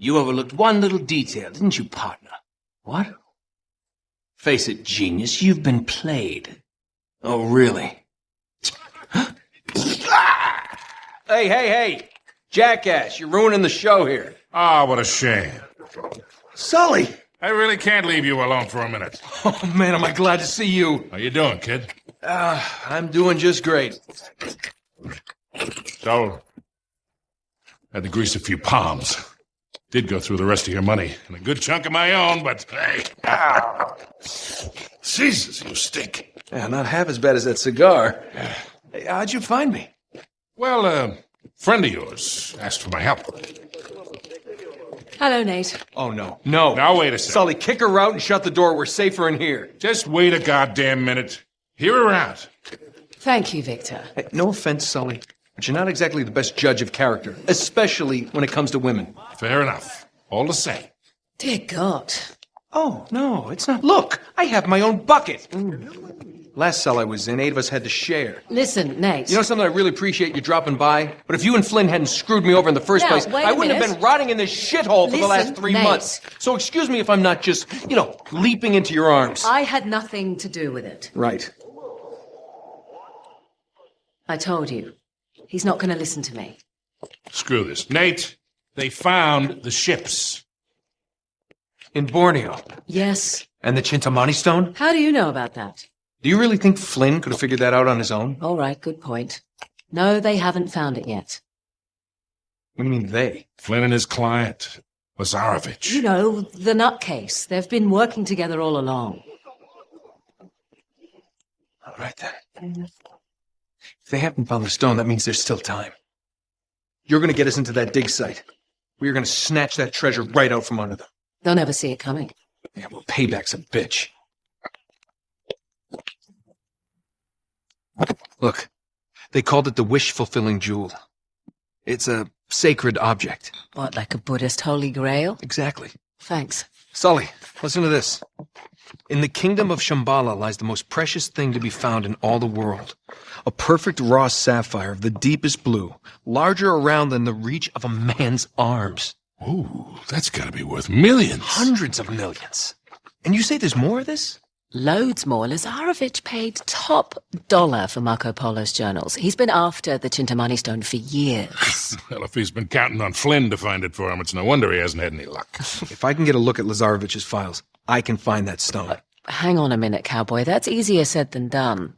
You overlooked one little detail, didn't you, partner? What? Face it, genius, you've been played. Oh, really? Hey! Jackass, you're ruining the show here. Ah, what a shame. Sully! I really can't leave you alone for a minute. Oh, man, am I glad to see you. How you doing, kid? I'm doing just great. So, had to grease a few palms. Did go through the rest of your money, and a good chunk of my own, but hey. Jesus, you stink. Yeah, not half as bad as that cigar. Hey, how'd you find me? Well, a friend of yours asked for my help. Hello, Nate. Oh, no. Now, wait a second. Sully, kick her out and shut the door. We're safer in here. Just wait a goddamn minute. Hear her out. Thank you, Victor. Hey, no offense, Sully, but you're not exactly the best judge of character, especially when it comes to women. Fair enough. All the same. Dear God. Oh, no, it's not. Look, I have my own bucket. Last cell I was in, 8 of us had to share. Listen, Nate. You know something? I really appreciate you dropping by, but if you and Flynn hadn't screwed me over in the first place, wait I a wouldn't have minute. been rotting in this shithole for the last 3 Nate. months. So excuse me if I'm not just, leaping into your arms. I had nothing to do with it. Right. I told you. He's not going to listen to me. Screw this. Nate, they found the ships. In Borneo. Yes. And the Chintamani stone? How do you know about that? Do you really think Flynn could have figured that out on his own? All right, good point. No, they haven't found it yet. What do you mean, they? Flynn and his client, Lazarovich. You know, the nutcase. They've been working together all along. All right, then. If they haven't found the stone, that means there's still time. You're going to get us into that dig site. We're going to snatch that treasure right out from under them. They'll never see it coming. Yeah, well, payback's a bitch. Look, they called it the wish-fulfilling jewel. It's a sacred object. What, like a Buddhist holy grail? Exactly. Thanks. Sully, listen to this. In the kingdom of Shambhala lies the most precious thing to be found in all the world. A perfect raw sapphire of the deepest blue, larger around than the reach of a man's arms. Ooh, that's gotta be worth millions. Hundreds of millions. And you say there's more of this? Loads more. Lazarovich paid top dollar for Marco Polo's journals. He's been after the Chintamani stone for years. Well, if he's been counting on Flynn to find it for him, it's no wonder he hasn't had any luck. If I can get a look at Lazarovich's files, I can find that stone. Hang on a minute, cowboy. That's easier said than done.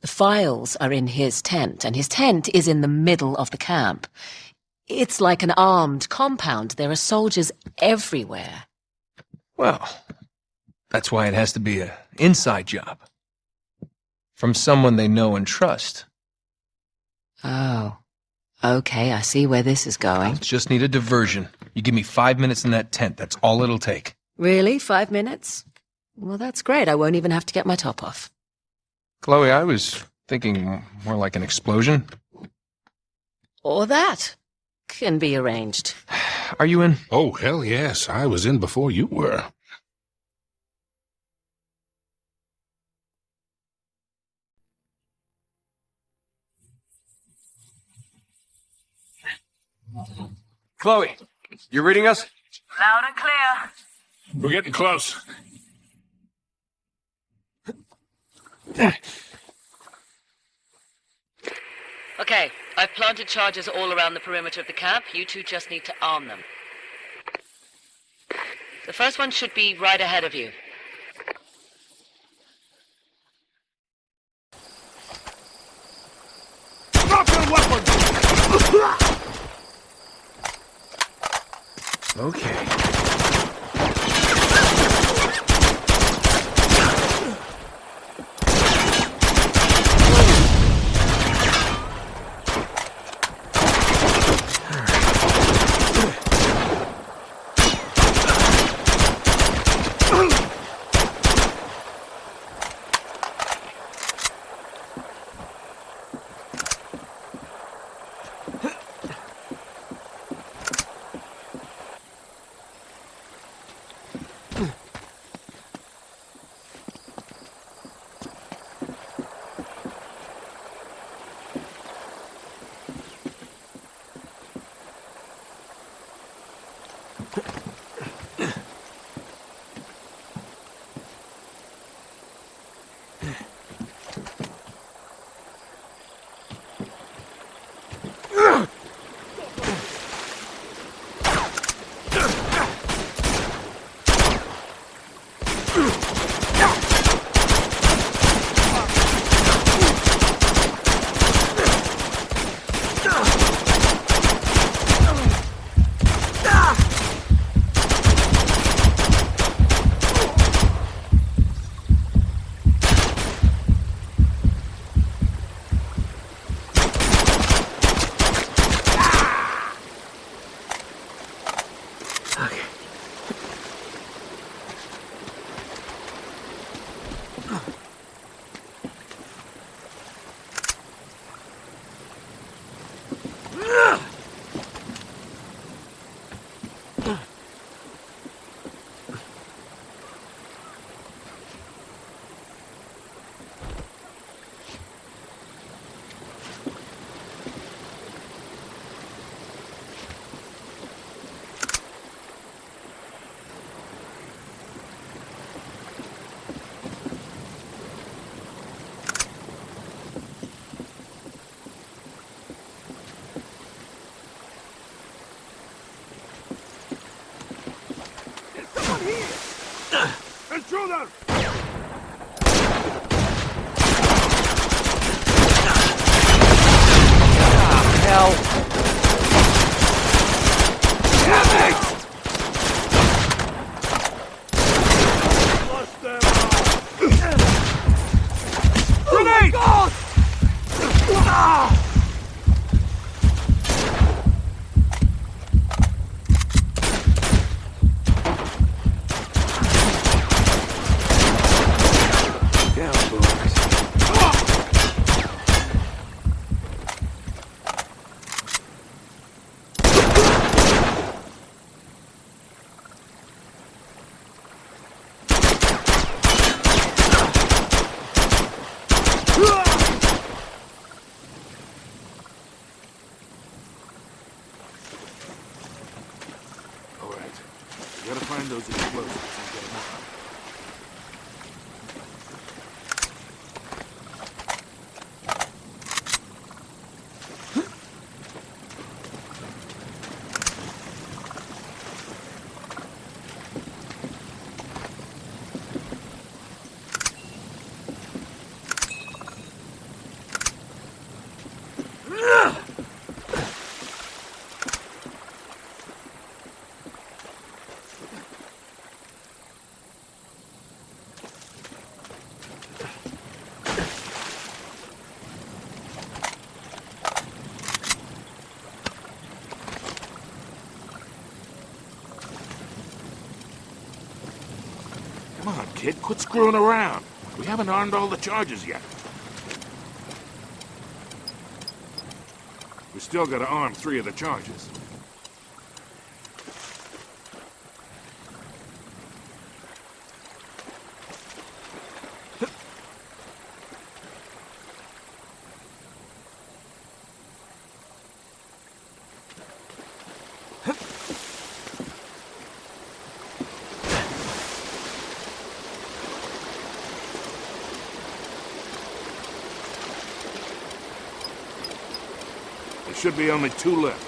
The files are in his tent, and his tent is in the middle of the camp. It's like an armed compound. There are soldiers everywhere. Well, that's why it has to be an inside job. From someone they know and trust. Oh. Okay, I see where this is going. Just need a diversion. You give me 5 minutes in that tent, that's all it'll take. Really? 5 minutes? Well, that's great. I won't even have to get my top off. Chloe, I was thinking more like an explosion. Or that. Can be arranged. Are you in? Oh, hell yes. I was in before you were. Chloe, you reading us? Loud and clear. We're getting close. Okay, I've planted charges all around the perimeter of the camp. You two just need to arm them. The first one should be right ahead of you. Drop your weapons! Okay. Intruder! Hell. Damn it! Grenade! God! Ah! Those explosives and get them out. Come on, kid, quit screwing around. We haven't armed all the charges yet. We still gotta arm 3 of the charges. There should be only 2 left.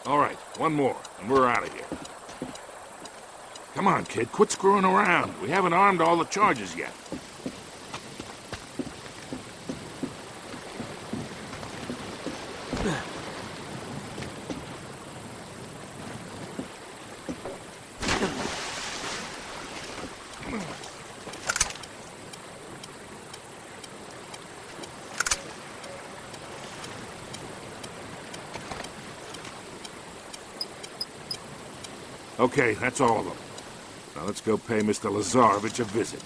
All right, 1 more, and we're out of here. Come on, kid, quit screwing around. We haven't armed all the charges yet. Okay, that's all of them. Now let's go pay Mr. Lazarevich a visit.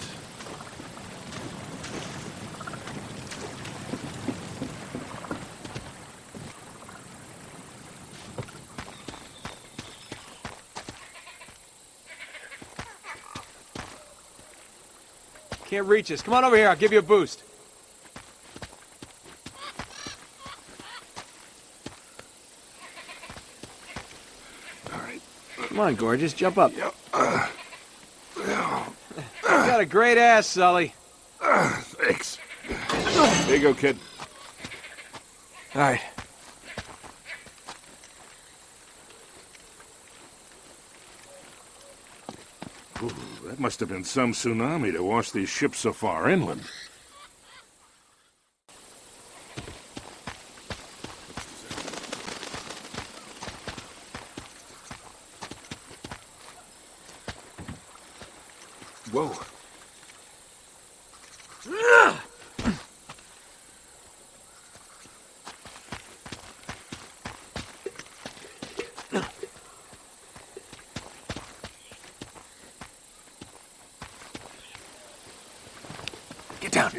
Can't reach us. Come on over here, I'll give you a boost. All right. Come on, gorgeous, jump up. Yep. You got a great ass, Sully. Thanks. There you go, kid. All right. Ooh, that must have been some tsunami to wash these ships so far inland. Whoa. Get down.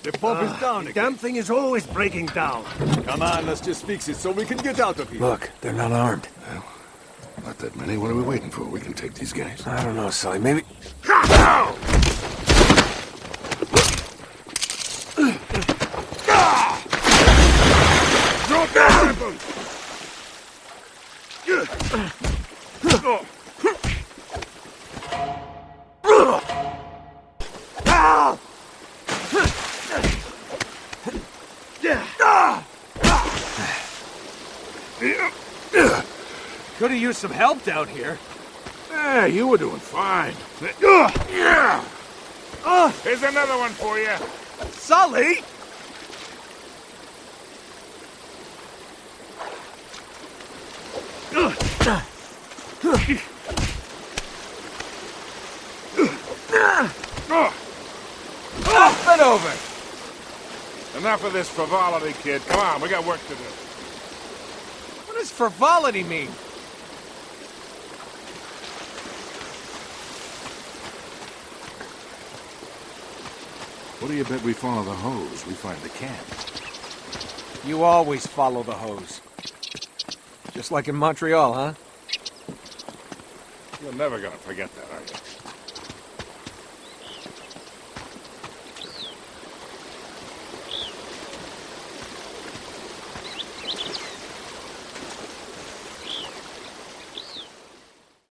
The pump is down again. Damn thing is always breaking down. Come on, let's just fix it so we can get out of here. Look, they're not armed. Well, not that many. What are we waiting for? We can take these guys. I don't know, Sully. Maybe... Drop that weapon! Could have used some help down here. Yeah, you were doing fine. Here's another one for you. Sully! Up and over! Enough of this frivolity, kid. Come on, we got work to do. What does frivolity mean? What do you bet we follow the hose? We find the camp. You always follow the hose. Just like in Montreal, huh? You're never gonna forget that, are you?